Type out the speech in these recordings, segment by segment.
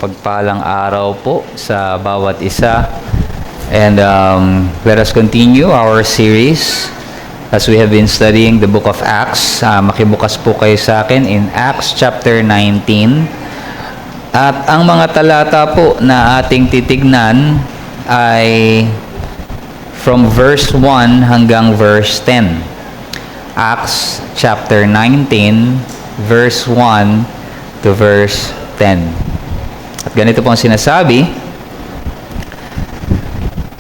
mapagpalang araw po sa bawat isa. And let us continue our series as we have been studying the book of Acts. Makibukas po kayo sa akin in Acts chapter 19. At ang mga talata po na ating titignan ay from verse 1 hanggang verse 10. Acts chapter 19, verse 1 to verse 10. At ganito po ang sinasabi: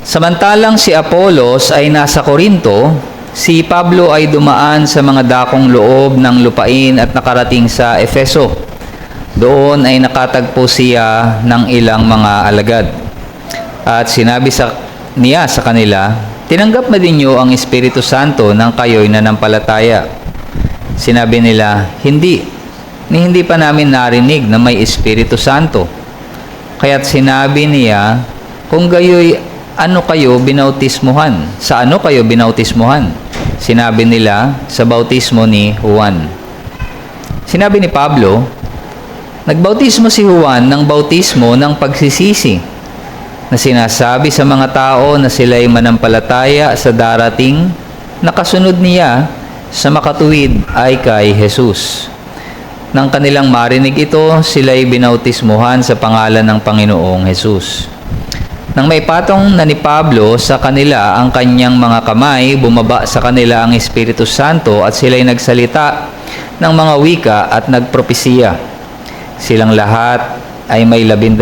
samantalang si Apolos ay nasa Korinto, si Pablo ay dumaan sa mga dakong loob ng lupain at nakarating sa Efeso. Doon ay nakatagpo siya ng ilang mga alagad. At sinabi niya sa kanila, tinanggap na din niyo ang Espiritu Santo nang kayo'y nanampalataya. Sinabi nila, hindi pa namin narinig na may Espiritu Santo. Kaya't sinabi niya, kung gayo'y ano kayo binautismuhan? Sa ano kayo binautismuhan? Sinabi nila, sa bautismo ni Juan. Sinabi ni Pablo, nagbautismo si Juan ng bautismo ng pagsisisi, na sinasabi sa mga tao na sila'y manampalataya sa darating na kasunod niya sa makatuwid ay kay Jesus. Nang kanilang marinig ito, sila'y binautismuhan sa pangalan ng Panginoong Jesus. Nang may patong na ni Pablo sa kanila ang kanyang mga kamay, bumaba sa kanila ang Espiritu Santo at sila'y nagsalita ng mga wika at nagpropesiya. Silang lahat ay may 12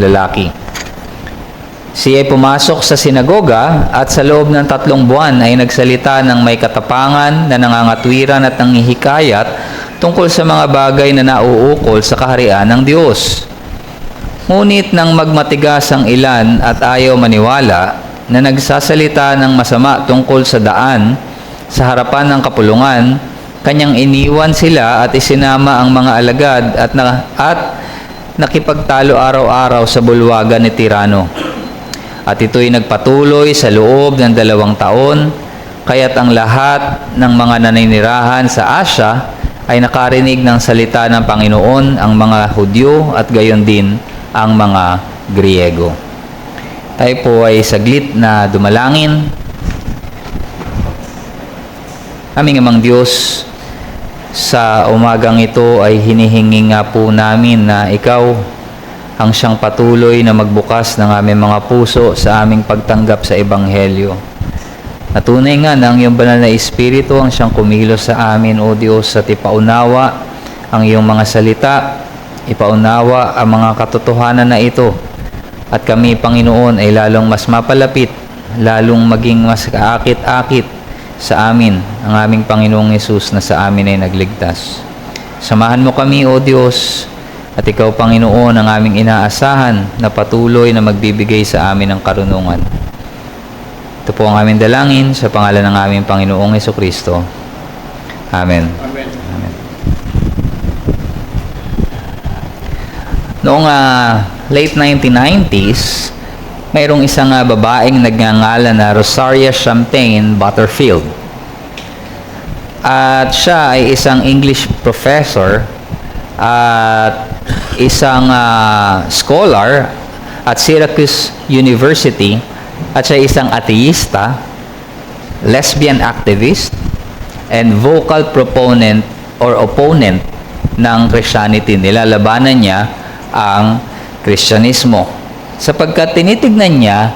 lalaki. Siya ay pumasok sa sinagoga at sa loob ng 3 buwan ay nagsalita ng may katapangan na nangangatwiran at nanghihikayat tungkol sa mga bagay na nauukol sa kaharian ng Diyos. Ngunit nang magmatigas ang ilan at ayaw maniwala, na nagsasalita ng masama tungkol sa daan sa harapan ng kapulungan, kanyang iniwan sila at isinama ang mga alagad at nakipagtalo araw-araw sa bulwagan ni Tirano. At ito'y nagpatuloy sa loob ng 2 taon, kaya't ang lahat ng mga naninirahan sa Asya ay nakarinig ng salita ng Panginoon, ang mga Hudyo at gayon din ang mga Griego. Tayo po ay saglit na dumalangin. Aming Amang Diyos, sa umagang ito ay hinihingi nga po namin na Ikaw ang siyang patuloy na magbukas ng aming mga puso sa aming pagtanggap sa Ebanghelyo. Natunay nga na ang iyong banal na Espiritu ang siyang kumilos sa amin, O Diyos, at ipaunawa ang iyong mga salita, ipaunawa ang mga katotohanan na ito, at kami, Panginoon, ay lalong mas mapalapit, lalong maging mas kaakit-akit sa amin, ang aming Panginoong Yesus na sa amin ay nagligtas. Samahan mo kami, O Diyos, at Ikaw, Panginoon, ang aming inaasahan na patuloy na magbibigay sa amin ng karunungan. Ito po ang aming dalangin sa pangalan ng aming Panginoong Jesucristo. Amen. Amen. Amen. Noong late 1990s, mayroong isang babaeng nagngangalan na Rosaria Champagne Butterfield. At siya ay isang English professor at isang scholar at Syracuse University, at siya isang ateista, lesbian activist, and vocal proponent or opponent ng Christianity. Nilalabanan niya ang Kristyanismo sapagkat tinitignan niya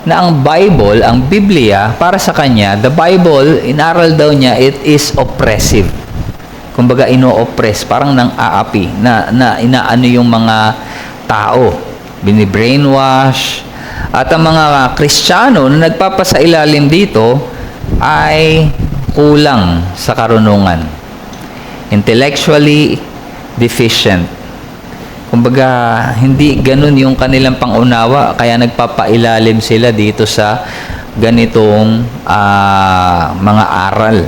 na ang Bible, ang Biblia, para sa kanya, the Bible, inaral daw niya, it is oppressive. Kumbaga, ino-oppress, parang nang-aapi, na inaano yung mga tao, bini-brainwash. At ang mga Kristiyano na nagpapasailalim dito ay kulang sa karunungan. Intellectually deficient. Kumbaga, hindi ganun yung kanilang pangunawa, kaya nagpapailalim sila dito sa ganitong mga aral.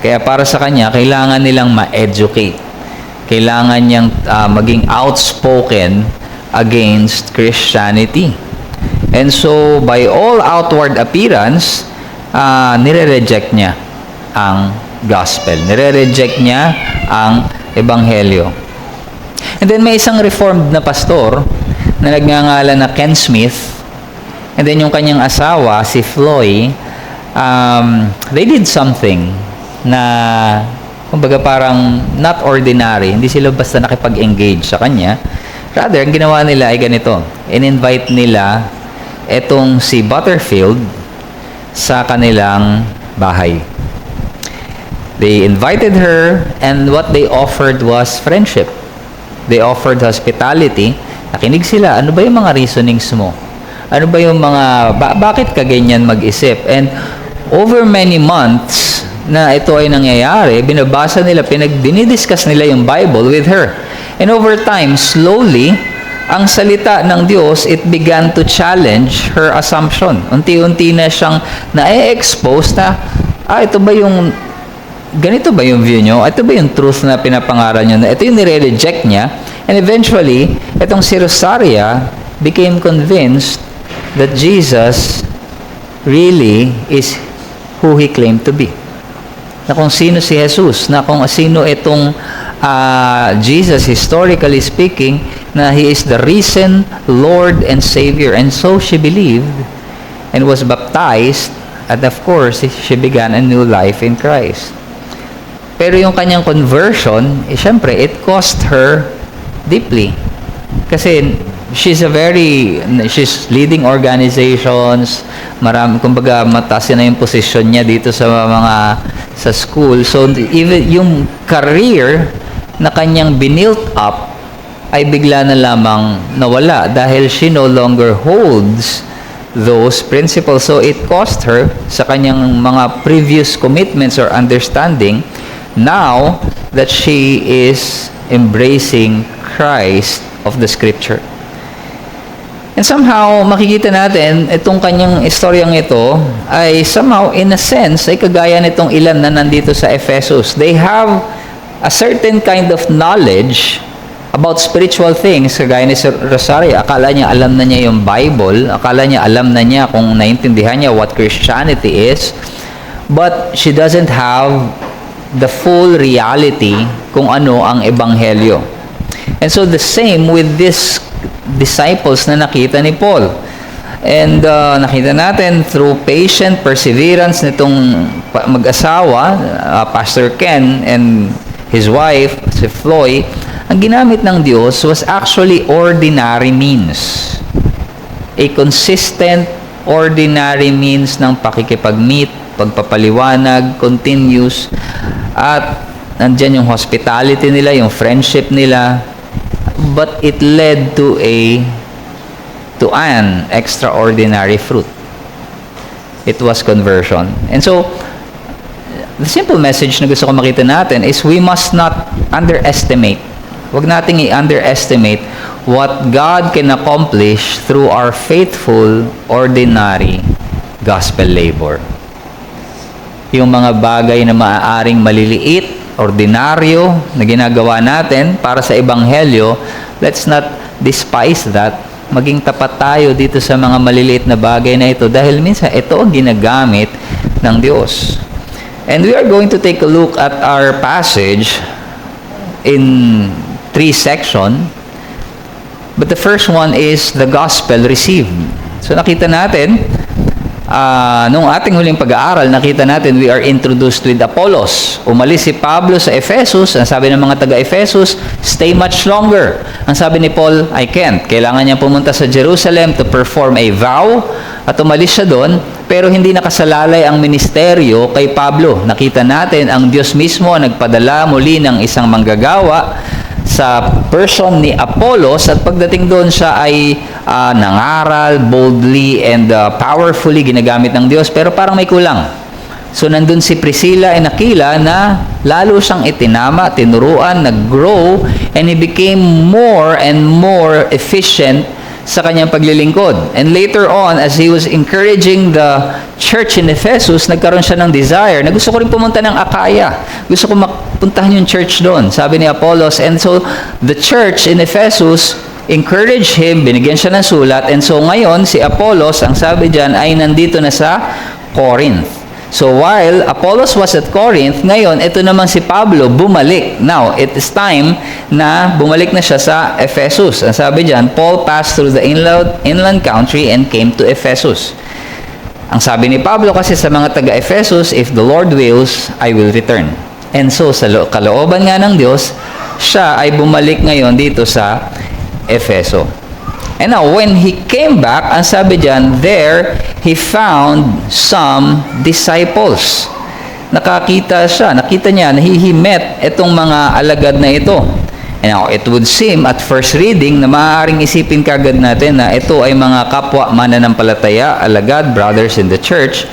Kaya para sa kanya, kailangan nilang ma-educate. Kailangan niyang maging outspoken against Christianity. And so, by all outward appearance, nire-reject niya ang gospel. Nire-reject niya ang ebanghelyo. And then may isang reformed na pastor na nagngangalan na Ken Smith. And then yung kanyang asawa, si Floy, they did something na kumbaga parang not ordinary. Hindi sila basta nakipag-engage sa kanya. Rather, ang ginawa nila ay ganito. In-invite nila etong si Butterfield sa kanilang bahay. They invited her, and what they offered was friendship. They offered hospitality. Nakinig sila, ano ba yung mga reasonings mo? Ano ba yung mga, bakit ka ganyan mag-isip? And over many months na ito ay nangyayari, binabasa nila, dinidiscuss nila yung Bible with her. And over time, slowly, ang salita ng Diyos, it began to challenge her assumption. Unti-unti na siyang na-expose na, ito ba yung, ganito ba yung view nyo? Ito ba yung truth na pinapangaral nyo? Ito yung nire-reject niya. And eventually, itong si Rosaria became convinced that Jesus really is who He claimed to be. Na kung sino si Jesus, na kung sino itong Jesus, historically speaking, na He is the risen Lord and Savior. And so she believed and was baptized, and of course, she began a new life in Christ. Pero yung kanyang conversion, syempre, it cost her deeply. Kasi she's leading organizations, kumbaga mataas na yung position niya dito sa school. So even yung career na kanyang binilt up ay bigla na lamang nawala dahil she no longer holds those principles. So it cost her sa kanyang mga previous commitments or understanding, now that she is embracing Christ of the Scripture. And somehow, makikita natin, itong kanyang istoryang ito, ay somehow, in a sense, ay kagaya nitong ilan na nandito sa Ephesus. They have a certain kind of knowledge about spiritual things, kagaya ni Rosaria. Akala niya alam na niya yung Bible, akala niya alam na niya kung naintindihan niya what Christianity is, but she doesn't have the full reality kung ano ang ebanghelyo. And so the same with these disciples na nakita ni Paul. And nakita natin through patient perseverance nitong mag-asawa, Pastor Ken and his wife, si Floy, ang ginamit ng Diyos was actually ordinary means. A consistent, ordinary means ng pakikipag-meet, pagpapaliwanag, continuous, at nandyan yung hospitality nila, yung friendship nila, but it led to an extraordinary fruit. It was conversion. And so, the simple message na gusto ko makita natin is we must not underestimate. Huwag nating i-underestimate what God can accomplish through our faithful, ordinary gospel labor. Yung mga bagay na maaaring maliliit, ordinaryo na ginagawa natin para sa ebanghelyo, let's not despise that. Maging tapat tayo dito sa mga maliliit na bagay na ito dahil minsan ito ang ginagamit ng Diyos. And we are going to take a look at our passage in 3 sections. But the first one is the gospel received. So nakita natin, nung ating huling pag-aaral, nakita natin we are introduced with Apollos. Umalis si Pablo sa Ephesus. Ang sabi ng mga taga-Ephesus, stay much longer. Ang sabi ni Paul, I can't. Kailangan niya pumunta sa Jerusalem to perform a vow. At umalis siya doon, pero hindi nakasalalay ang ministeryo kay Pablo. Nakita natin, ang Diyos mismo nagpadala muli ng isang manggagawa sa person ni Apollos, at pagdating doon siya ay nangaral boldly and powerfully, ginagamit ng Diyos, pero parang may kulang. So nandun si Priscilla and Aquila na lalo siyang itinama, tinuruan, nag-grow, and he became more and more efficient sa kanyang paglilingkod. And later on, as he was encouraging the church in Ephesus, nagkaroon siya ng desire na gusto ko rin pumunta ng Achaia. Gusto ko mapuntahan yung church doon, sabi ni Apollos. And so, the church in Ephesus encouraged him, binigyan siya ng sulat. And so, ngayon, si Apollos, ang sabi dyan, ay nandito na sa Corinth. So while Apollos was at Corinth, ngayon, ito naman si Pablo, bumalik. Now, it is time na bumalik na siya sa Ephesus. Ang sabi dyan, Paul passed through the inland country and came to Ephesus. Ang sabi ni Pablo kasi sa mga taga-Ephesus, if the Lord wills, I will return. And so, sa kalooban nga ng Diyos, siya ay bumalik ngayon dito sa Efeso. And now, when he came back, ang sabi dyan, there, he found some disciples. Nakita niya, he met itong mga alagad na ito. And now, it would seem at first reading na maaaring isipin kagad natin na ito ay mga kapwa mananampalataya, alagad, brothers in the church.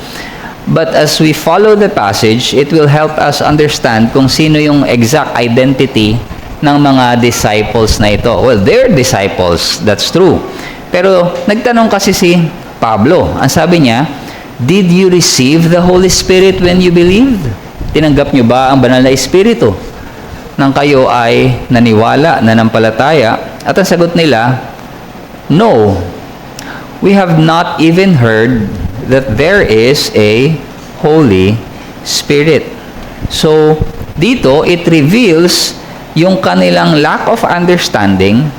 But as we follow the passage, it will help us understand kung sino yung exact identity ng mga disciples na ito. Well, they're disciples, that's true. Pero nagtanong kasi si Pablo. Ang sabi niya, did you receive the Holy Spirit when you believed? Tinanggap niyo ba ang banal na Espiritu nang kayo ay naniwala, nanampalataya? At ang sagot nila, no. We have not even heard that there is a Holy Spirit. So, dito, it reveals yung kanilang lack of understanding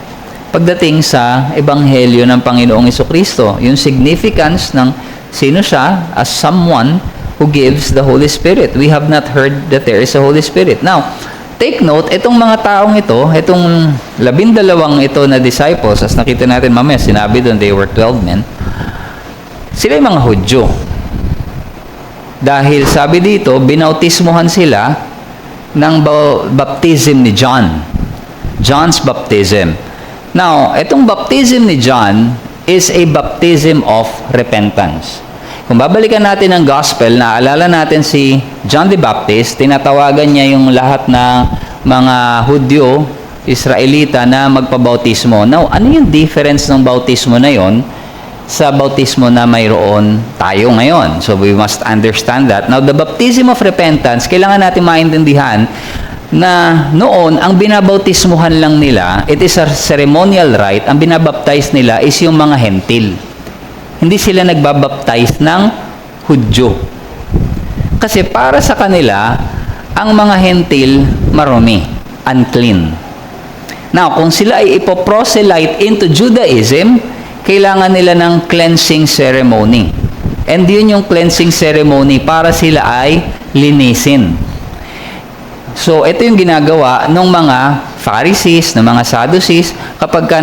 pagdating sa Ebanghelyo ng Panginoong Jesucristo. Yung significance ng sino siya as someone who gives the Holy Spirit. We have not heard that there is a Holy Spirit. Now, take note, itong mga taong ito, itong 12 ito na disciples, as nakita natin mamaya, sinabi doon, they were 12 men. Sila yung mga Hudyo. Dahil sabi dito, binautismuhan sila ng baptism ni John. John's baptism. Now, itong baptism ni John is a baptism of repentance. Kung babalikan natin ang gospel, naalala natin si John the Baptist, tinatawagan niya yung lahat ng mga Hudyo, Israelita na magpabautismo. Now, ano yung difference ng bautismo na yon sa bautismo na mayroon tayo ngayon? So, we must understand that. Now, the baptism of repentance, kailangan natin maintindihan na noon, ang binabautismuhan lang nila, it is a ceremonial rite, ang binabaptize nila is yung mga hentil. Hindi sila nagbabaptize ng Hudyo. Kasi para sa kanila, ang mga hentil marumi, unclean. Now, kung sila ay ipoproselyte into Judaism, kailangan nila ng cleansing ceremony. And yun yung cleansing ceremony para sila ay linisin. So, ito yung ginagawa ng mga Pharisees, ng mga Sadducees, kapag ka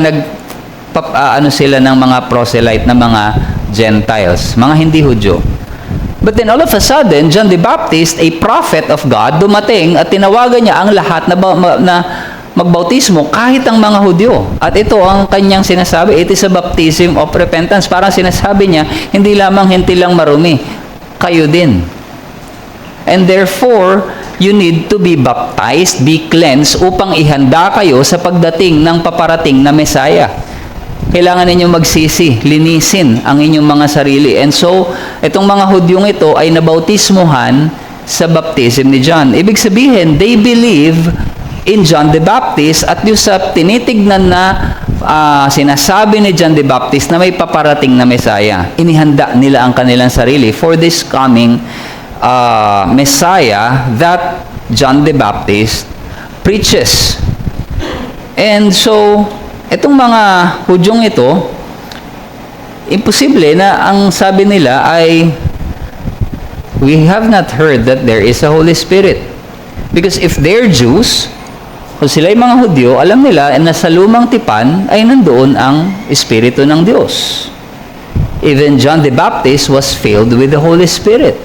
sila ng mga proselyte na mga Gentiles, mga hindi Hudyo. But then all of a sudden, John the Baptist, a prophet of God, dumating at tinawagan niya ang lahat na magbautismo kahit ang mga Hudyo. At ito ang kanyang sinasabi, it is a baptism of repentance. Parang sinasabi niya, hindi lamang hindi lang marumi, kayo din. And therefore, you need to be baptized, be cleansed, upang ihanda kayo sa pagdating ng paparating na Messiah. Kailangan ninyong magsisi, linisin ang inyong mga sarili. And so, itong mga Hudyong ito ay nabautismuhan sa baptism ni John. Ibig sabihin, they believe in John the Baptist at yung sa tinitignan na sinasabi ni John the Baptist na may paparating na Messiah. Inihanda nila ang kanilang sarili for this coming Messiah that John the Baptist preaches. And so, itong mga Hudyong ito, imposible na ang sabi nila ay, we have not heard that there is a Holy Spirit. Because if they're Jews, kung sila ay mga Hudyo, alam nila na sa lumang tipan ay nandoon ang Espiritu ng Diyos. Even John the Baptist was filled with the Holy Spirit.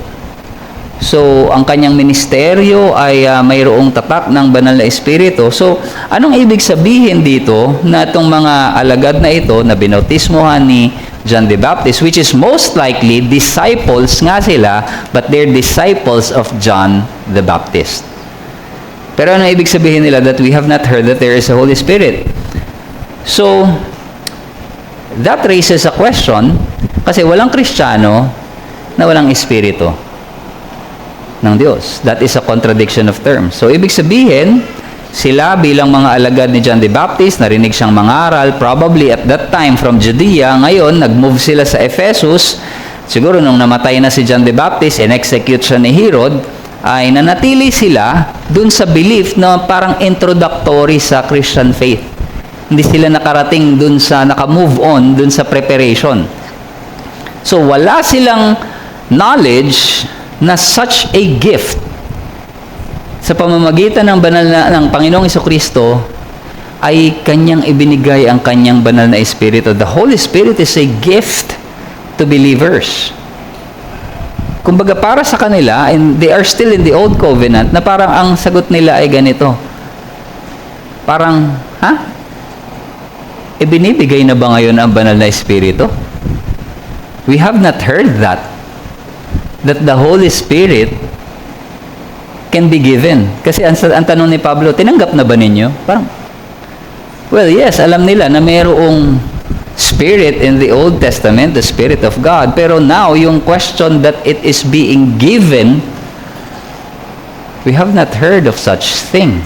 So, ang kanyang ministeryo ay mayroong tatak ng banal na Espiritu. So, anong ibig sabihin dito na itong mga alagad na ito na binautismuhan ni John the Baptist, which is most likely disciples nga sila, but they're disciples of John the Baptist. Pero ano ibig sabihin nila that we have not heard that there is a Holy Spirit? So, that raises a question, kasi walang Kristiyano na walang Espiritu ng Diyos. That is a contradiction of terms. So, ibig sabihin, sila bilang mga alagad ni John the Baptist, narinig siyang mangaral, probably at that time from Judea, ngayon, nag-move sila sa Ephesus, siguro nung namatay na si John the Baptist, in-execute siya ni Herod, ay nanatili sila dun sa belief na parang introductory sa Christian faith. Hindi sila nakarating dun sa, naka-move on dun sa preparation. So, wala silang knowledge na such a gift sa pamamagitan ng banal na ng Panginoong Jesucristo ay kanyang ibinigay ang kanyang banal na Espiritu. The Holy Spirit is a gift to believers. Kumbaga para sa kanila, and they are still in the old covenant, na parang ang sagot nila ay ganito. Parang, ibinibigay na ba ngayon ang banal na Espiritu? We have not heard that the Holy Spirit can be given. Kasi ang tanong ni Pablo, tinanggap na ba ninyo? Parang, well, yes, alam nila na mayroong Spirit in the Old Testament, the Spirit of God. Pero now, yung question that it is being given, we have not heard of such thing,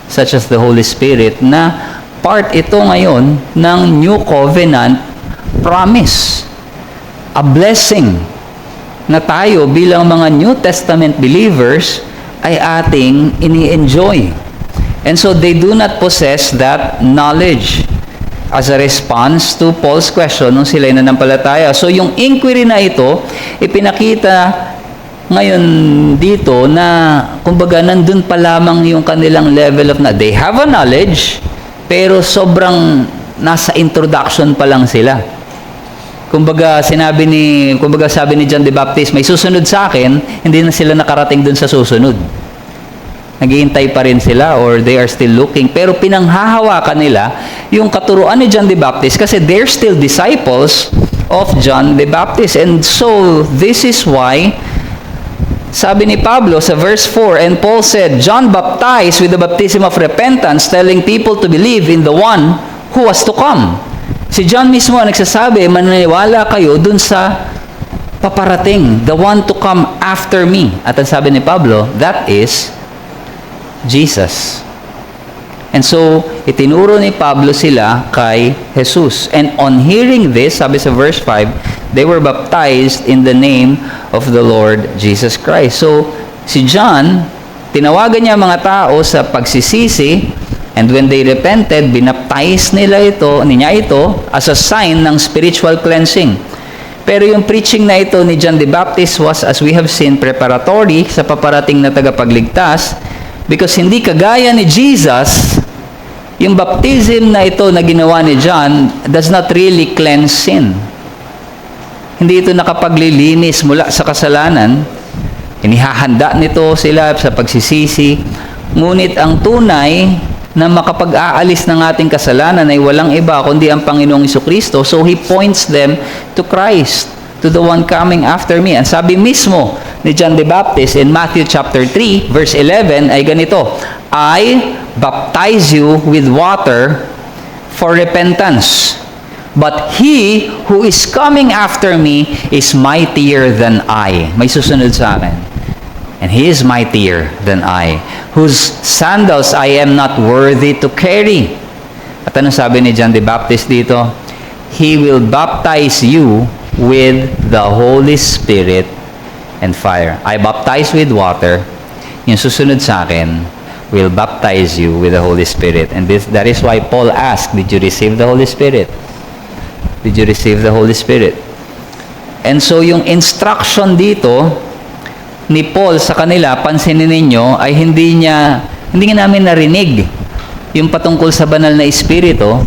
such as the Holy Spirit, na part ito ngayon ng New Covenant promise. A blessing na tayo bilang mga New Testament believers ay ating ini-enjoy. And so they do not possess that knowledge as a response to Paul's question nung sila'y nanampalataya. So yung inquiry na ito, ipinakita ngayon dito na kumbaga nandun pa lamang yung kanilang level of they have a knowledge, pero sobrang nasa introduction pa lang sila. Kumbaga sabi ni John the Baptist, may susunod sa akin, hindi na sila nakarating dun sa susunod. Naghihintay pa rin sila or they are still looking. Pero pinanghahawakan nila yung katuruan ni John the Baptist kasi they're still disciples of John the Baptist. And so, this is why sabi ni Pablo sa verse 4, and Paul said, John baptized with the baptism of repentance, telling people to believe in the one who was to come. Si John mismo nagsasabi, maniniwala kayo dun sa paparating, the one to come after me. At ang sabi ni Pablo, that is Jesus. And so, itinuro ni Pablo sila kay Jesus. And on hearing this, sabi sa verse 5, they were baptized in the name of the Lord Jesus Christ. So, si John, tinawagan niya mga tao sa pagsisisi, and when they repented, binaptize niya ito as a sign ng spiritual cleansing. Pero yung preaching na ito ni John the Baptist was, as we have seen, preparatory sa paparating na tagapagligtas, because hindi kagaya ni Jesus, yung baptism na ito na ginawa ni John does not really cleanse sin. Hindi ito nakapaglilinis mula sa kasalanan. Inihahanda nito sila sa pagsisisi. Ngunit ang tunay na makapag-aalis ng ating kasalanan ay walang iba kundi ang Panginoong Jesucristo. So He points them to Christ, to the one coming after me. Ang sabi mismo ni John the Baptist in Matthew chapter 3, verse 11 ay ganito, I baptize you with water for repentance, but He who is coming after me is mightier than I. May susunod sa akin. And He is mightier than I, whose sandals I am not worthy to carry. At ano sabi ni John the Baptist dito? He will baptize you with the Holy Spirit and fire. I baptize with water. Yung susunod sa akin will baptize you with the Holy Spirit. And that is why Paul asked, did you receive the Holy Spirit? Did you receive the Holy Spirit? And so yung instruction dito ni Paul sa kanila, pansinin ninyo, ay hindi namin narinig yung patungkol sa banal na Espiritu.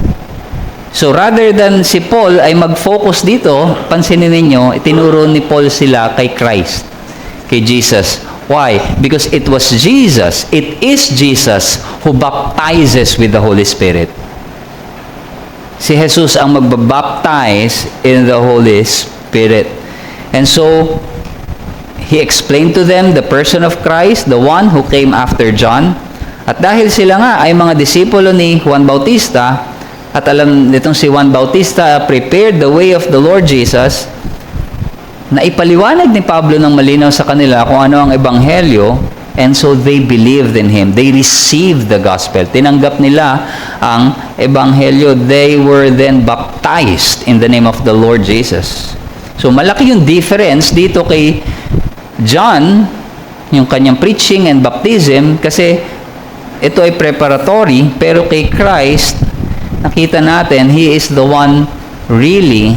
So rather than si Paul ay mag-focus dito, pansinin ninyo, itinuro ni Paul sila kay Christ, kay Jesus. Why? Because it is Jesus who baptizes with the Holy Spirit. Si Jesus ang magbabaptize in the Holy Spirit. And so, He explained to them the person of Christ, the one who came after John. At dahil sila nga ay mga disipulo ni Juan Bautista, at alam nitong si Juan Bautista prepared the way of the Lord Jesus, na ipaliwanag ni Pablo ng malinaw sa kanila kung ano ang ebanghelyo, and so they believed in Him. They received the gospel. Tinanggap nila ang ebanghelyo. They were then baptized in the name of the Lord Jesus. So malaki yung difference dito kay John, yung kanyang preaching and baptism, kasi ito ay preparatory, pero kay Christ, nakita natin, He is the one really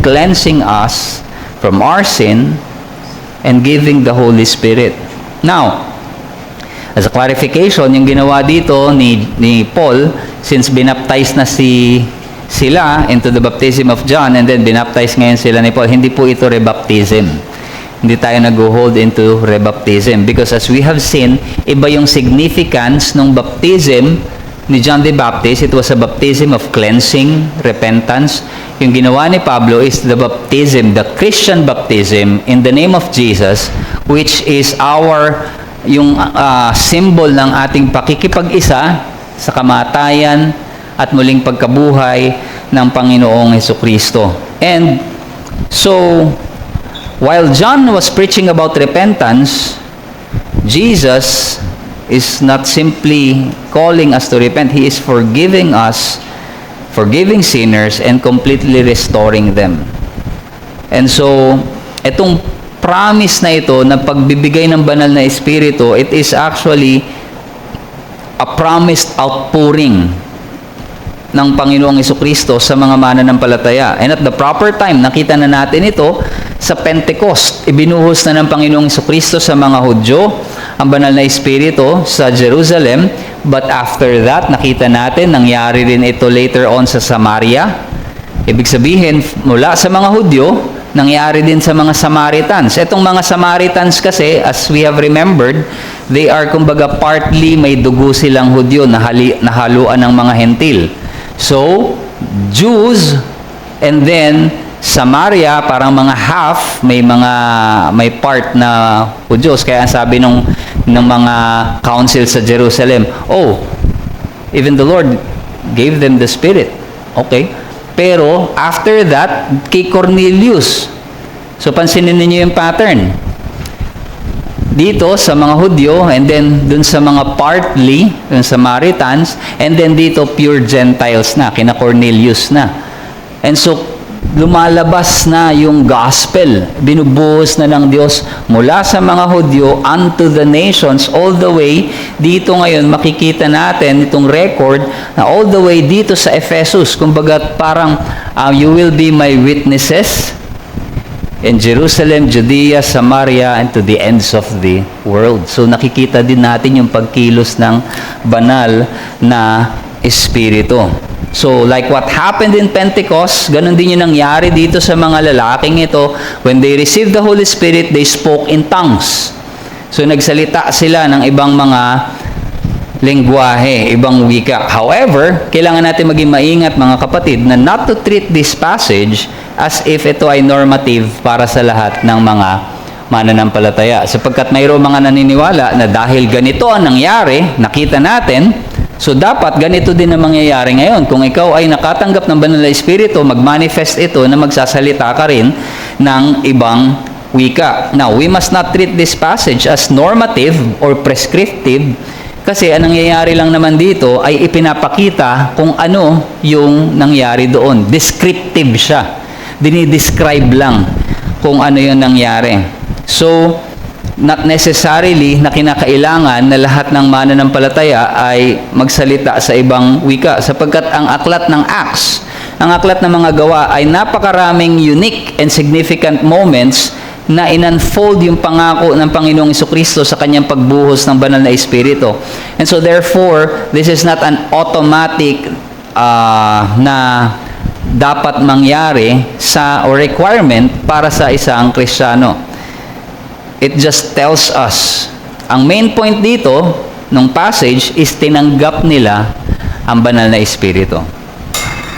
cleansing us from our sin and giving the Holy Spirit. Now, as a clarification, yung ginawa dito ni Paul, since binaptize na sila into the baptism of John and then binaptize ngayon sila ni Paul, hindi po ito rebaptism. Hindi tayo nag-hold into rebaptism because as we have seen, iba yung significance ng baptism ni John the Baptist. It was a baptism of cleansing, repentance. Yung ginawa ni Pablo is the baptism, the Christian baptism in the name of Jesus, which is yung symbol ng ating pakikipag-isa sa kamatayan at muling pagkabuhay ng Panginoong Hesukristo. And so, while John was preaching about repentance, Jesus is not simply calling us to repent. He is forgiving us, forgiving sinners, and completely restoring them. And so, itong promise na ito na pagbibigay ng banal na Espiritu, it is actually a promised outpouring ng Panginoong Hesukristo sa mga mananampalataya. And at the proper time, nakita na natin ito sa Pentecost. Ibinuhos na ng Panginoong Hesukristo sa mga Hudyo ang banal na Espiritu sa Jerusalem. But after that, nakita natin, nangyari rin ito later on sa Samaria. Ibig sabihin, mula sa mga Hudyo, nangyari din sa mga Samaritans. Etong mga Samaritans kasi, as we have remembered, they are kumbaga partly may dugo silang Hudyo na haluan ng mga Hentil. So, Jews and then Samaria, parang mga half, may part na Hudyos. Kaya sabi ng mga council sa Jerusalem, oh, even the Lord gave them the Spirit. Okay. Pero, after that, kay Cornelius. So, pansinin niyo yung pattern. Dito sa mga Hudyo, and then dun sa mga partly, dun sa Samaritans, and then dito pure Gentiles na, kina Cornelius na. And so, lumalabas na yung gospel. Binubuhos na ng Diyos mula sa mga Hudyo unto the nations, all the way dito ngayon makikita natin itong record na all the way dito sa Ephesus. Kumbaga parang you will be my witnesses in Jerusalem, Judea, Samaria, and to the ends of the world. So nakikita din natin yung pagkilos ng banal na Espiritu. So, like what happened in Pentecost, ganun din yung nangyari dito sa mga lalaking ito. When they received the Holy Spirit, they spoke in tongues. So, nagsalita sila ng ibang mga lengguwahe, ibang wika. However, kailangan natin maging maingat mga kapatid na not to treat this passage as if ito ay normative para sa lahat ng mga mananampalataya. Sapagkat mayroong mga naniniwala na dahil ganito ang nangyari, nakita natin, so, dapat ganito din ang mangyayari ngayon. Kung ikaw ay nakatanggap ng banal na Espiritu, mag-manifest ito na magsasalita ka rin ng ibang wika. Now, we must not treat this passage as normative or prescriptive kasi ang nangyayari lang naman dito ay ipinapakita kung ano yung nangyari doon. Descriptive siya. Dinidescribe lang kung ano yung nangyari. So, not necessarily na kinakailangan na lahat ng mananampalataya ay magsalita sa ibang wika sapagkat ang aklat ng Acts, ang aklat ng mga gawa ay napakaraming unique and significant moments na in-unfold yung pangako ng Panginoong Hesukristo sa kanyang pagbuhos ng banal na Espiritu. And so therefore, this is not an automatic na dapat mangyari or requirement para sa isang Kristiyano. It just tells us, ang main point dito, ng passage, is tinanggap nila ang banal na Espiritu.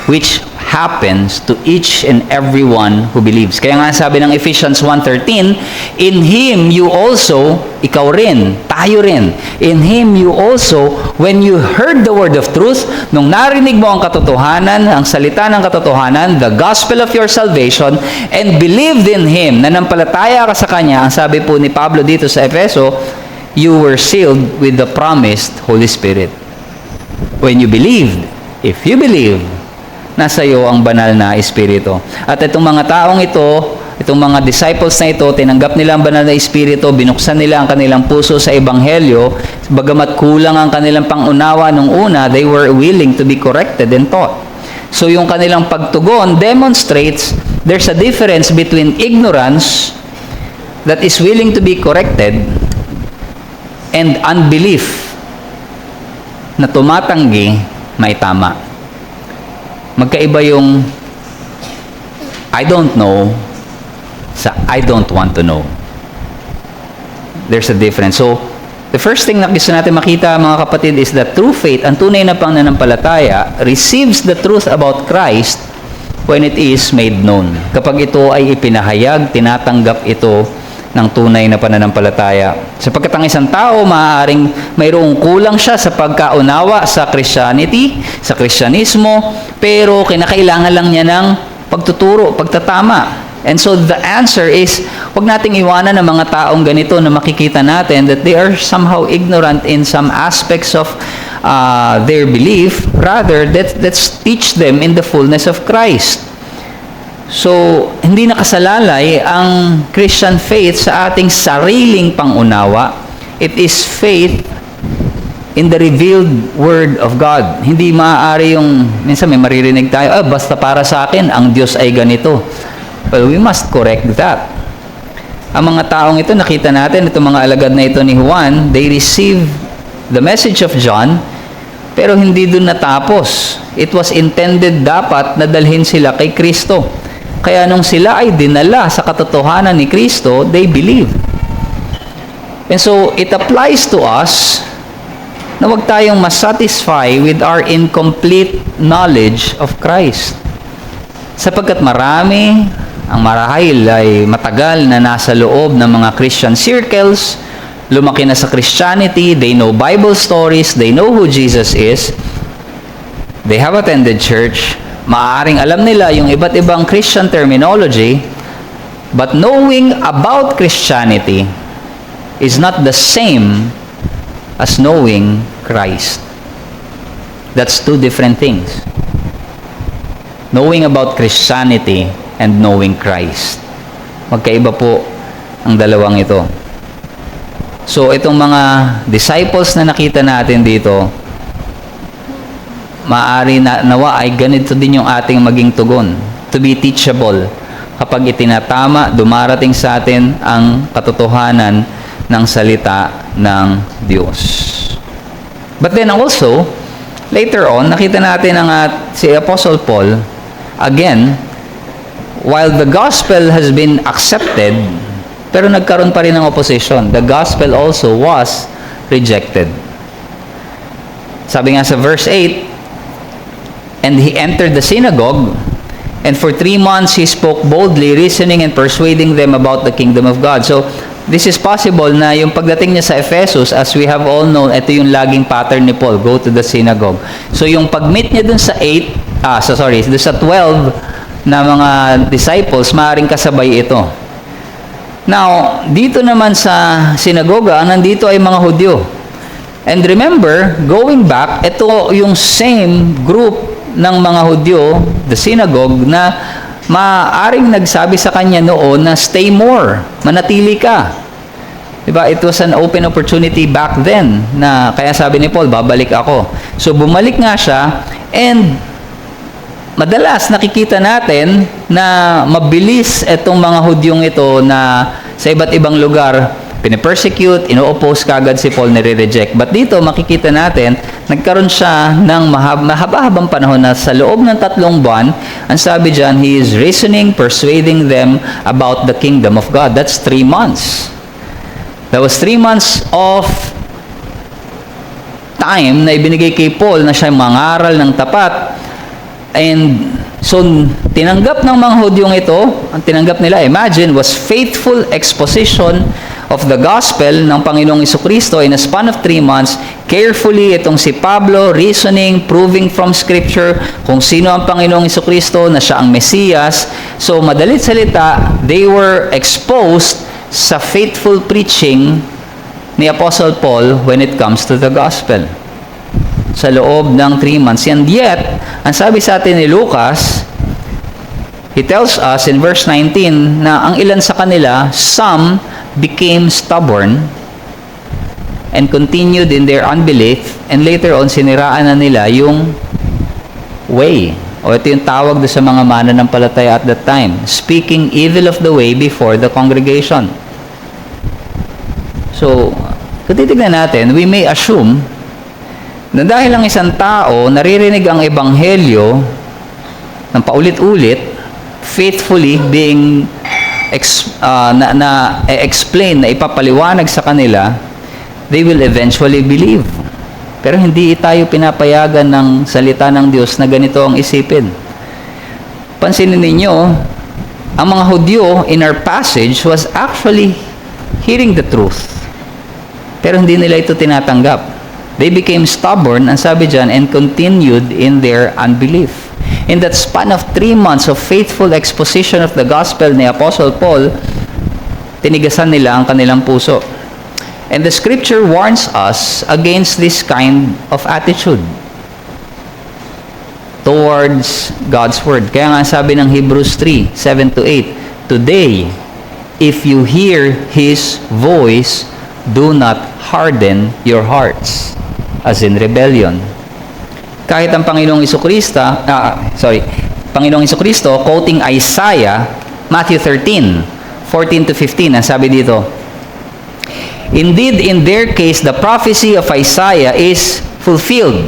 Which happens to each and everyone who believes. Kaya nga sabi ng Ephesians 1:13, in Him you also, ikaw rin, tayo rin, in Him you also, when you heard the word of truth, nung narinig mo ang katotohanan, ang salita ng katotohanan, the gospel of your salvation, and believed in Him, nanampalataya ka sa Kanya, ang sabi po ni Pablo dito sa Efeso, you were sealed with the promised Holy Spirit. When you believed, if you believed, nasa iyo ang banal na Espiritu. At itong mga taong ito itong mga disciples na ito, tinanggap nila ang banal na Espiritu, binuksan nila ang kanilang puso sa Ebanghelyo, bagamat kulang ang kanilang pangunawa nung una, they were willing to be corrected and taught. So yung kanilang pagtugon demonstrates there's a difference between ignorance that is willing to be corrected and unbelief na tumatanggi may tama. Magkaiba yung I don't know sa I don't want to know. There's a difference. So, the first thing na gusto natin makita, mga kapatid, is that true faith, ang tunay na pananampalataya, receives the truth about Christ when it is made known. Kapag ito ay ipinahayag, tinatanggap ito ng tunay na pananampalataya. Sapagkat ang isang tao, maaaring mayroong kulang siya sa pagkaunawa sa Christianity, sa Kristyanismo, pero kinakailangan lang niya ng pagtuturo, pagtatama. And so the answer is, huwag nating iwanan ng mga taong ganito na makikita natin that they are somehow ignorant in some aspects of their belief. Rather, let's teach them in the fullness of Christ. So, hindi nakasalalay ang Christian faith sa ating sariling pangunawa. It is faith in the revealed Word of God. Hindi maaari yung, minsan may maririnig tayo, basta para sa akin, ang Diyos ay ganito. Well, we must correct that. Ang mga taong ito, nakita natin, itong mga alagad na ito ni Juan, they receive the message of John, pero hindi dun natapos. It was intended dapat na dalhin sila kay Kristo. Kaya nung sila ay dinala sa katotohanan ni Kristo, they believe. And so, it applies to us na huwag tayong masatisfy with our incomplete knowledge of Christ. Sapagkat marami, ang marahil ay matagal na nasa loob ng mga Christian circles, lumaki na sa Christianity, they know Bible stories, they know who Jesus is, they have attended church, maaaring alam nila yung iba't ibang Christian terminology, but knowing about Christianity is not the same as knowing Christ. That's two different things. Knowing about Christianity and knowing Christ. Magkaiba po ang dalawang ito. So, itong mga disciples na nakita natin dito, maaari na nawa ay ganito din yung ating maging tugon. To be teachable. Kapag itinatama, dumarating sa atin ang katotohanan ng salita ng Diyos. But then also, later on, nakita natin si Apostle Paul, again, while the gospel has been accepted, pero nagkaroon pa rin ng opposition. The gospel also was rejected. Sabi nga sa verse 8, and he entered the synagogue, and for 3 months he spoke boldly, reasoning and persuading them about the kingdom of God. So, this is possible na yung pagdating niya sa Ephesus, as we have all known, ito yung laging pattern ni Paul, go to the synagogue. So, yung pag-meet niya dun sa 12 na mga disciples, maaaring kasabay ito. Now, dito naman sa sinagoga, nandito ay mga Hudyo. And remember, going back, ito yung same group ng mga Hudyo, the synagogue, na maaaring nagsabi sa kanya noon na stay more, manatili ka. Diba? It was an open opportunity back then, na kaya sabi ni Paul, babalik ako. So, bumalik nga siya, and madalas nakikita natin na mabilis itong mga Hudyong ito na sa iba't ibang lugar pinipersecute, ino-oppose kagad si Paul, nire-reject. But dito makikita natin, nagkaroon siya ng mahaba-habang panahon na sa loob ng 3 buwan, ang sabi dyan, he is reasoning, persuading them about the kingdom of God. That's 3 months. That was 3 months of time na ibinigay kay Paul na siya mangaral ng tapat. And so, tinanggap ng mga Hudyong ito, ang tinanggap nila, imagine, was faithful exposition of the gospel ng Panginoong Jesucristo in a span of 3 months. Carefully, itong si Pablo, reasoning, proving from Scripture kung sino ang Panginoong Jesucristo, na siya ang Mesiyas. So, madalit salita, they were exposed sa faithful preaching ni Apostle Paul when it comes to the gospel. Sa loob ng 3 months. And yet, ang sabi sa atin ni Lucas, He tells us in verse 19 na ang ilan sa kanila, some became stubborn and continued in their unbelief, and later on siniraan na nila yung way. O ito yung tawag doon sa mga mananampalataya at that time, speaking evil of the way before the congregation. So, kung titignan natin, we may assume na dahil ang isang tao naririnig ang ebanghelyo ng paulit-ulit, faithfully being explain, na ipapaliwanag sa kanila, they will eventually believe. Pero hindi tayo pinapayagan ng salita ng Diyos na ganito ang isipin. Pansinin ninyo, ang mga Hudyo in our passage was actually hearing the truth. Pero hindi nila ito tinatanggap. They became stubborn, ang sabi dyan, and continued in their unbelief. In that span of 3 months of faithful exposition of the gospel ni Apostle Paul, tinigasan nila ang kanilang puso. And the scripture warns us against this kind of attitude towards God's word. Kaya nga sabi ng Hebrews 3, 7-8, today, if you hear His voice, do not harden your hearts, as in rebellion. Kahit ang Panginoong Jesucristo, quoting Isaiah, Matthew 13, 14-15, ang sabi dito, indeed, in their case, the prophecy of Isaiah is fulfilled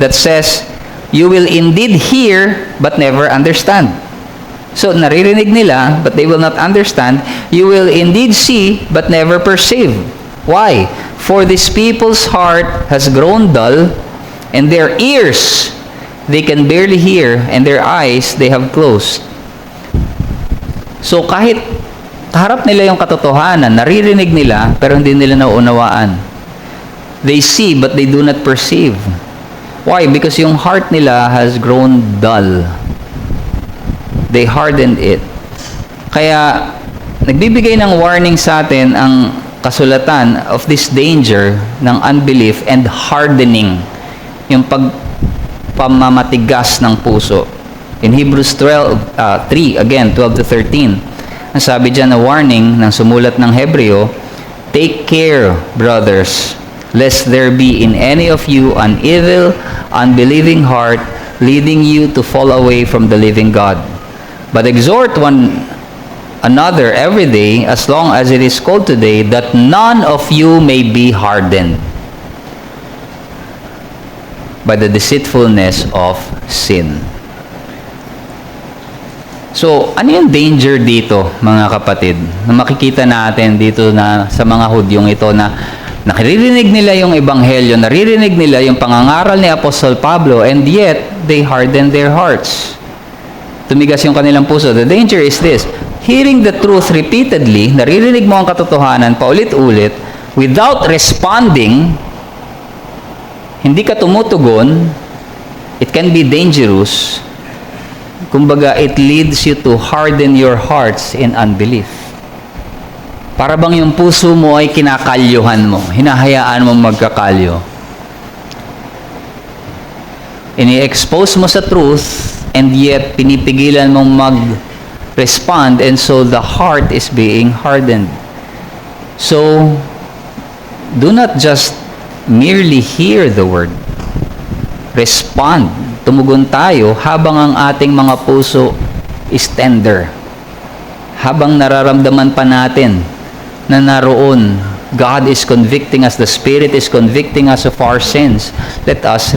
that says, you will indeed hear but never understand. So, naririnig nila but they will not understand. You will indeed see but never perceive. Why? For this people's heart has grown dull, and their ears they can barely hear, and their eyes they have closed. So, kahit kaharap nila yung katotohanan, naririnig nila, pero hindi nila nauunawaan. They see, but they do not perceive. Why? Because yung heart nila has grown dull. They hardened it. Kaya, nagbibigay ng warning sa atin ang kasulatan of this danger ng unbelief and hardening, yung pagpamamatigas ng puso. In Hebrews 3, again, 12-13, ang sabi dyan na warning ng sumulat ng Hebreo, take care, brothers, lest there be in any of you an evil, unbelieving heart, leading you to fall away from the living God. But exhort one another every day, as long as it is called today, that none of you may be hardened by the deceitfulness of sin. So, ano yung danger dito, mga kapatid, na makikita natin dito na sa mga Hudyong ito na naririnig nila yung ebanghelyo, naririnig nila yung pangangaral ni Apostle Pablo, and yet, they harden their hearts. Tumigas yung kanilang puso. The danger is this, hearing the truth repeatedly, naririnig mo ang katotohanan paulit-ulit, without responding, hindi ka tumutugon, it can be dangerous. Kumbaga, it leads you to harden your hearts in unbelief. Para bang yung puso mo ay kinakalyuhan mo, hinahayaan mo magkakalyo. Ini-expose mo sa truth, and yet pinipigilan mong mag-respond, and so the heart is being hardened. So, do not just merely hear the word. Respond. Tumugon tayo habang ang ating mga puso is tender. Habang nararamdaman pa natin na naroon, God is convicting us, the Spirit is convicting us of our sins. Let us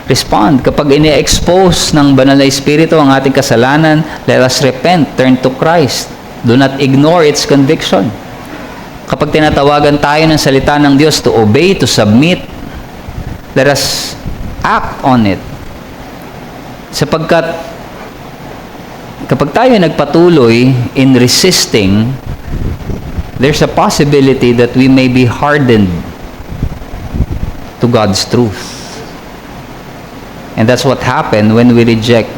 respond. Kapag ini-expose ng Banal na Espiritu ang ating kasalanan, let us repent, turn to Christ. Do not ignore its conviction. Kapag tinatawagan tayo ng salita ng Diyos to obey, to submit, let us act on it. Sapagkat kapag tayo nagpatuloy in resisting, there's a possibility that we may be hardened to God's truth. And that's what happened when we reject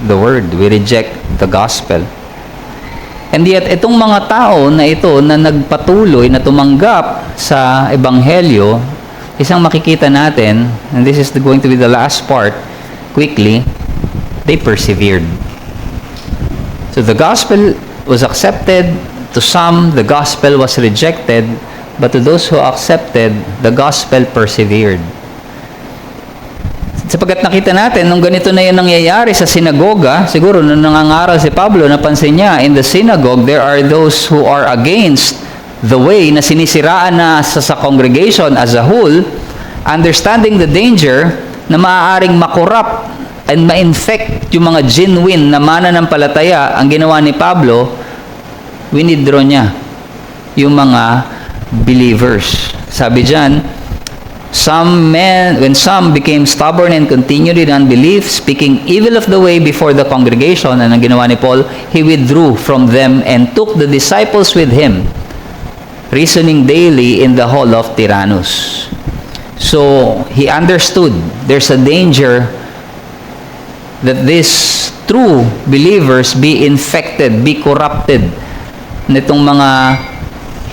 the word, we reject the gospel. And yet, itong mga tao na ito na nagpatuloy, na tumanggap sa ebanghelyo, isang makikita natin, and this is going to be the last part, quickly, they persevered. So the gospel was accepted. To some, the gospel was rejected. But to those who accepted, the gospel persevered. Sapagkat nakita natin, nung ganito na yung nangyayari sa sinagoga, siguro nung nangangaral si Pablo, napansin niya, in the synagogue, there are those who are against the way na sinisiraan na sa congregation as a whole, understanding the danger na maaaring makorrupt and ma-infect yung mga genuine na mananampalataya. Ang ginawa ni Pablo, winidraw niya yung mga believers. Sabi diyan, when some became stubborn and continued in unbelief, speaking evil of the way before the congregation, ang ginawa ni Paul, he withdrew from them and took the disciples with him, reasoning daily in the hall of Tyrannus. So, he understood there's a danger that these true believers be infected, be corrupted nitong mga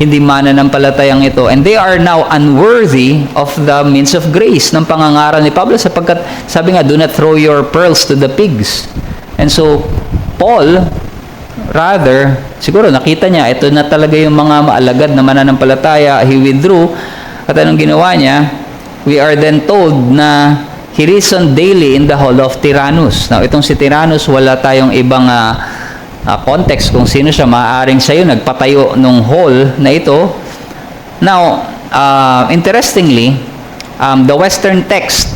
hindi mananampalatayang ito. And they are now unworthy of the means of grace ng pangangaral ni Pablo, sapagkat sabi nga, do not throw your pearls to the pigs. And so, Paul, rather, siguro nakita niya, ito na talaga yung mga maalagad na mananampalataya, he withdrew. At anong ginawa niya? We are then told na he reasoned daily in the hall of Tyrannus. Now, itong si Tyrannus, wala tayong ibang context kung sino siya. Maaaring siya yun, nagpatayo nung hall na ito. Now, interestingly, the Western text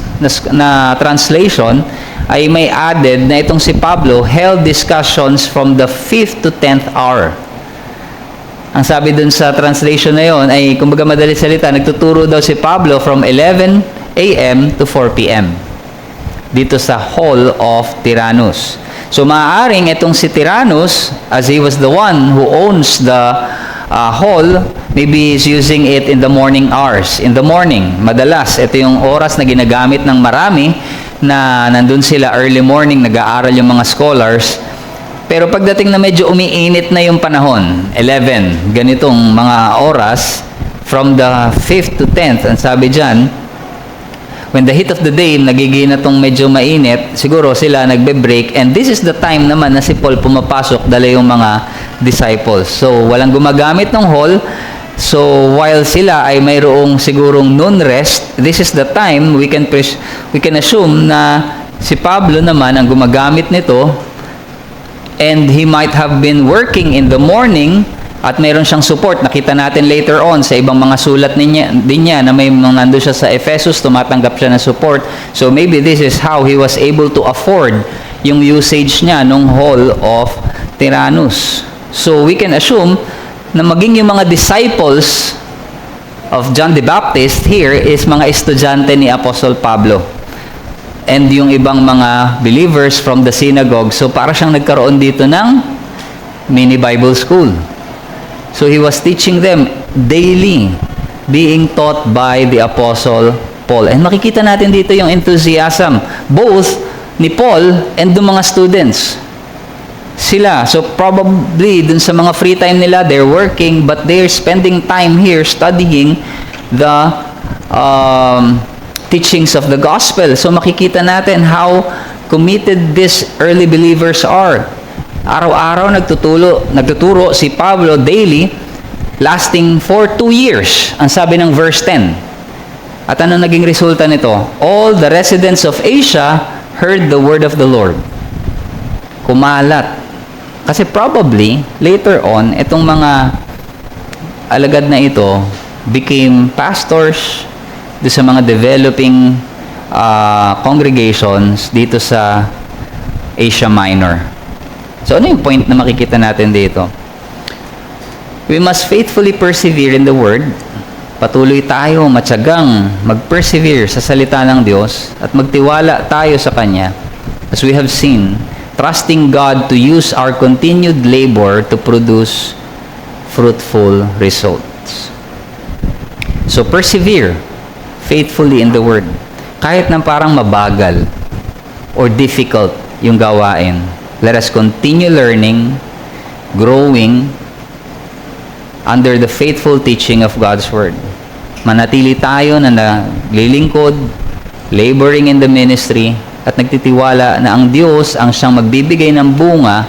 na translation ay may added na itong si Pablo held discussions from the 5th to 10th hour. Ang sabi dun sa translation na yon ay, kumbaga madali salita, nagtuturo daw si Pablo from 11 a.m. to 4 p.m. dito sa Hall of Tyrannus. So, maaaring itong si Tyrannus, as he was the one who owns the hall, maybe he's using it in the morning hours. In the morning, madalas, ito yung oras na ginagamit ng marami na nandun sila early morning, nag-aaral yung mga scholars. Pero pagdating na medyo umiinit na yung panahon, 11, ganitong mga oras, from the 5th to 10th, ang sabi dyan, when the heat of the day, nagiging na itong medyo mainit, siguro sila nagbe-break, and this is the time naman na si Paul pumapasok, dala yung mga disciples. So, walang gumagamit ng hall. So, while sila ay mayroong sigurong noon rest, this is the time we can assume na si Pablo naman ang gumagamit nito, and he might have been working in the morning at mayroon siyang support. Nakita natin later on sa ibang mga sulat din niya na may nando siya sa Ephesus, tumatanggap siya ng support. So maybe this is how he was able to afford yung usage niya nung hall of Tyrannus. So we can assume na maging yung mga disciples of John the Baptist here is mga estudyante ni Apostle Pablo. And yung ibang mga believers from the synagogue. So, para siyang nagkaroon dito ng mini Bible school. So, he was teaching them daily, being taught by the Apostle Paul. And makikita natin dito yung enthusiasm, both ni Paul and ng mga students. Sila, so probably dun sa mga free time nila, they're working, but they're spending time here studying the teachings of the gospel. So makikita natin how committed these early believers are. Araw-araw nagtuturo si Pablo daily, lasting for 2 years. Ang sabi ng verse 10. At ano naging resulta nito? All the residents of Asia heard the word of the Lord. Kumalat. Kasi probably, later on, itong mga alagad na ito became pastors do sa mga developing congregations dito sa Asia Minor. So, ano yung point na makikita natin dito? We must faithfully persevere in the Word. Patuloy tayo matyagang mag-persevere sa salita ng Diyos at magtiwala tayo sa Kanya, as we have seen, trusting God to use our continued labor to produce fruitful results. So, persevere faithfully in the Word. Kahit na parang mabagal or difficult yung gawain, let us continue learning, growing under the faithful teaching of God's Word. Manatili tayo na naglilingkod, laboring in the ministry, at nagtitiwala na ang Diyos ang siyang magbibigay ng bunga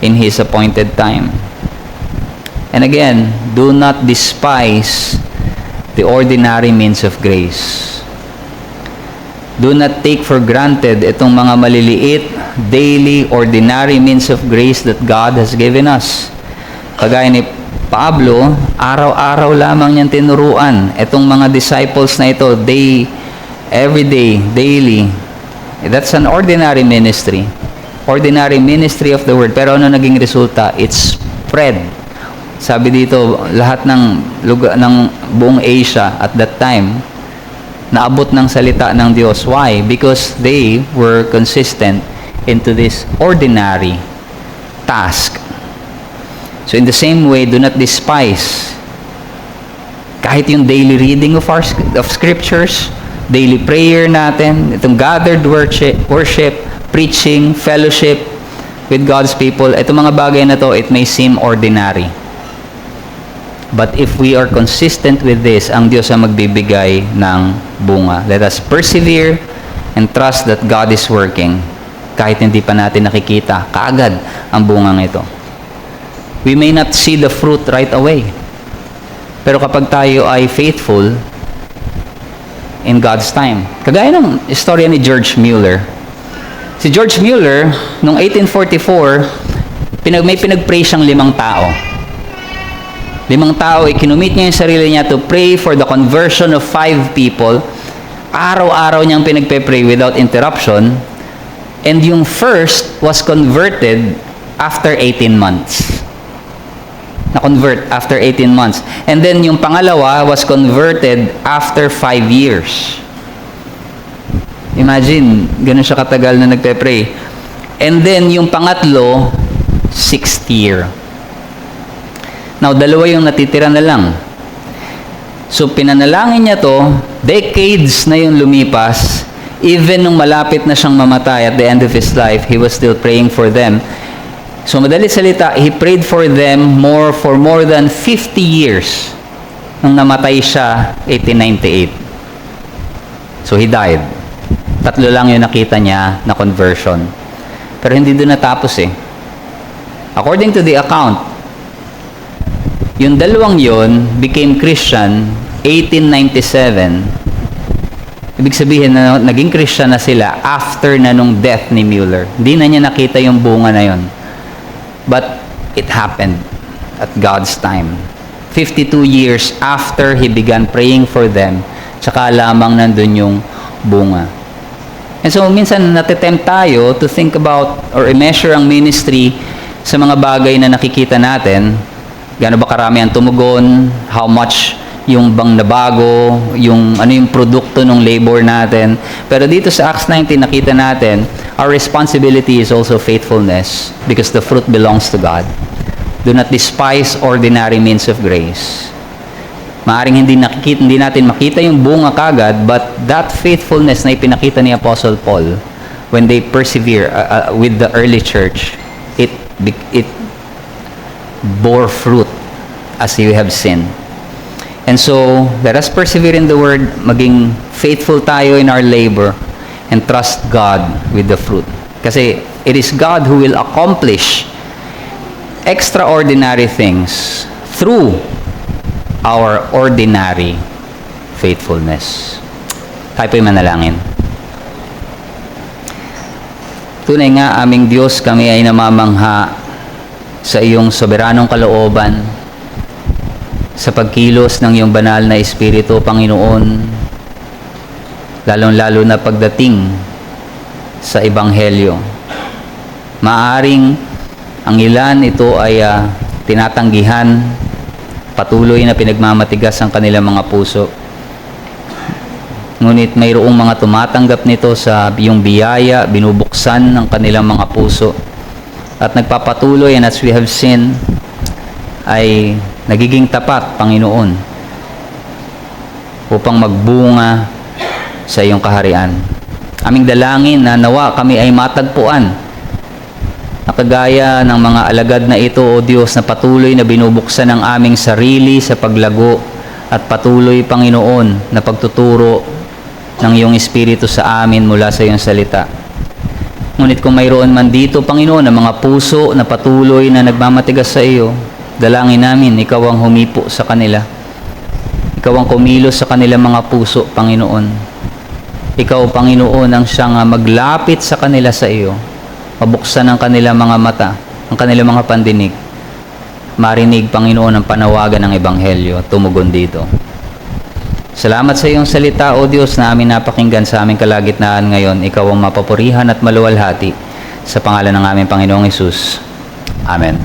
in His appointed time. And again, do not despise the ordinary means of grace. Do not take for granted itong mga maliliit, daily, ordinary means of grace that God has given us. Kagaya ni Pablo, araw-araw lamang niyang tinuruan. Itong mga disciples na ito, every day, daily. That's an ordinary ministry. Ordinary ministry of the Word. Pero ano naging resulta? It spread. Sabi dito, lahat ng buong Asia at that time, naabot ng salita ng Diyos. Why? Because they were consistent into this ordinary task. So in the same way, do not despise kahit yung daily reading of scriptures, daily prayer natin, itong gathered worship, preaching, fellowship with God's people. Itong mga bagay na to, it may seem ordinary. But if we are consistent with this, ang Diyos ang magbibigay ng bunga. Let us persevere and trust that God is working. Kahit hindi pa natin nakikita, kaagad ang bungang ito. We may not see the fruit right away. Pero kapag tayo ay faithful in God's time. Kagaya ng istorya ni George Mueller. Si George Mueller, noong 1844, may pinag-pray siyang 5 tao. 5 tao, ikinumit niya yung sarili niya to pray for the conversion of 5 people. Araw-araw niyang pinagpe-pray without interruption. And yung first was converted after 18 months. Na-convert after 18 months. And then yung pangalawa was converted after 5 years. Imagine, ganun siya katagal na nagpe-pray. And then yung pangatlo, 6th year. Now, 2 yung natitira na lang. So, pinanalangin niya to, decades na yung lumipas, even nung malapit na siyang mamatay at the end of his life, he was still praying for them. So, madali salita, he prayed for them for more than 50 years nung namatay siya, 1898. So, he died. 3 lang yung nakita niya na conversion. Pero hindi doon natapos eh. According to the account, yung 2 yon became Christian 1897. Ibig sabihin na naging Christian na sila after na nung death ni Mueller. Hindi na niya nakita yung bunga na yon. But it happened at God's time. 52 years after he began praying for them, tsaka lamang nandun yung bunga. And so, minsan natitempt tayo to think about or i-measure ang ministry sa mga bagay na nakikita natin. Gaano ba karami ang tumugon? How much yung bang nabago? Ano yung produkto ng labor natin? Pero dito sa Acts 19, nakita natin, our responsibility is also faithfulness because the fruit belongs to God. Do not despise ordinary means of grace. Maaring hindi natin makita yung bunga kagad, but that faithfulness na ipinakita ni Apostle Paul when they persevere with the early church, it bore fruit as you have seen. And so, let us persevere in the Word, maging faithful tayo in our labor, and trust God with the fruit. Kasi it is God who will accomplish extraordinary things through our ordinary faithfulness. Tayo po'y manalangin. Tunay nga, aming Diyos, kami ay namamangha sa iyong soberanong kalooban, sa pagkilos ng iyong banal na Espiritu, Panginoon, lalong-lalo na pagdating sa Ebanghelyo. Maaring ang ilan ito ay tinatanggihan, patuloy na pinagmamatigas ang kanilang mga puso. Ngunit mayroong mga tumatanggap nito sa iyong biyaya, binubuksan ng kanilang mga puso. At nagpapatuloy, and as we have seen, ay nagiging tapat, Panginoon, upang magbunga sa iyong kaharian. Aming dalangin na nawa kami ay matagpuan na kagaya ng mga alagad na ito, O Diyos, na patuloy na binubuksan ang aming sarili sa paglago at patuloy, Panginoon, na pagtuturo ng iyong Espiritu sa amin mula sa iyong salita. Ngunit kung mayroon man dito, Panginoon, ang mga puso na patuloy na nagmamatigas sa iyo, dalangin namin, ikaw ang humipo sa kanila. Ikaw ang kumilos sa kanilang mga puso, Panginoon. Ikaw, Panginoon, ang siyang maglapit sa kanila sa iyo. Mabuksan ang kanilang mga mata, ang kanilang mga pandinig. Marinig, Panginoon, ang panawagan ng Ebanghelyo, tumugon dito. Salamat sa iyong salita, O Diyos, na amin napakinggan sa aming kalagitnaan ngayon. Ikaw ang mapapurihan at maluwalhati sa pangalan ng aming Panginoong Hesus. Amen.